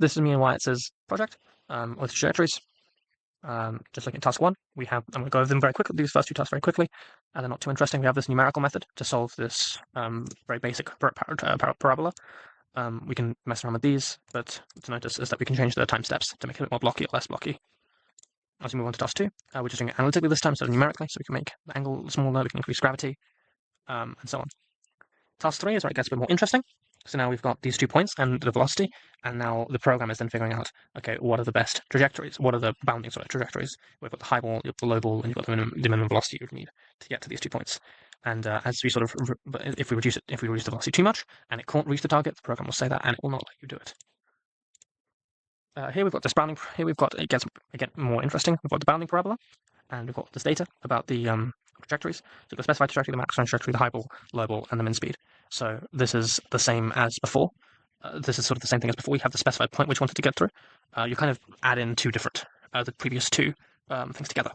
this is me and Wyatt's project with trajectories. Just looking at task 1, I'm going to go over them very quickly, these first 2 tasks very quickly, and they're not too interesting. We have this numerical method to solve this very basic parabola. We can mess around with these, but to notice is that we can change the time steps to make it a bit more blocky or less blocky. As we move on to task 2, we're just doing it analytically this time, so numerically, so we can make the angle smaller, we can increase gravity, and so on. Task 3 is where it gets a bit more interesting. So now we've got these 2 points and the velocity, and now the program is then figuring out, okay, what are the best trajectories? What are the bounding trajectories? We've got the high ball, you've got the low ball, and you've got the minimum velocity you would need to get to these 2 points. And as we if we reduce the velocity too much, and it can't reach the target, the program will say that, and it will not let you do it. Here we've got this bounding. Here we've got, it gets again more interesting. We've got the bounding parabola, and we've got this data about the trajectories. So you've got the specified trajectory, the maximum trajectory, the high ball, low ball, and the min speed. So this is the same as before. This is sort of the same thing as before. We have the specified point which we wanted to get through. You kind of add in 2 different, the previous 2 things together.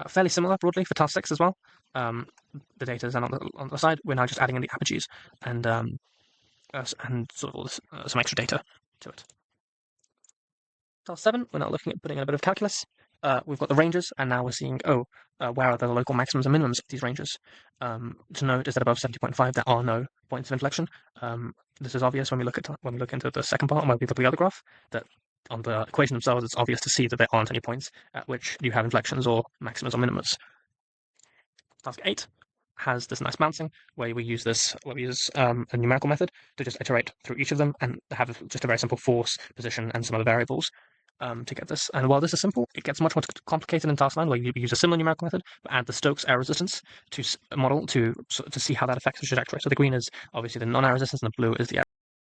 Fairly similar broadly for task 6 as well. The data is on the side. We're now just adding in the apogees and sort of all this, some extra data to it. Task 7, we're now looking at putting in a bit of calculus. We've got the ranges, and now we're seeing, where are the local maximums and minimums of these ranges? To note is that above 70.5, there are no points of inflection. This is obvious when we look into the second part, and when we look at the other graph, that on the equation themselves, it's obvious to see that there aren't any points at which you have inflections or maximas or minimas. Task 8 has this nice bouncing, where we use a numerical method to just iterate through each of them and have just a very simple force, position, and some other variables to get this. And while this is simple, it gets much more complicated in task 9, where you use a similar numerical method, but add the Stokes error resistance to model to see how that affects the trajectory. So the green is obviously the non-error resistance, and the blue is the error